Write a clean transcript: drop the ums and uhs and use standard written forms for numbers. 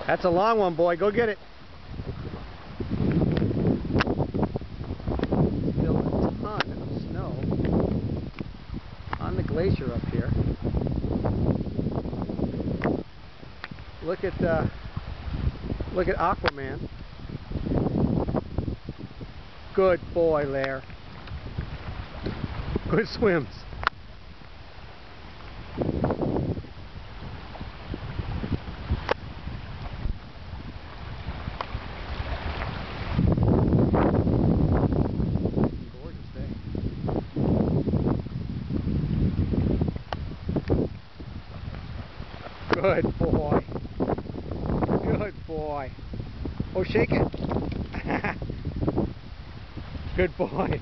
That's a long one, boy. Go get it. Still a ton of snow on the glacier up here. Look at Aquaman. Good boy, Lair. Good swims. Gorgeous day. Good boy. Good boy. Oh, shake it. Good boy.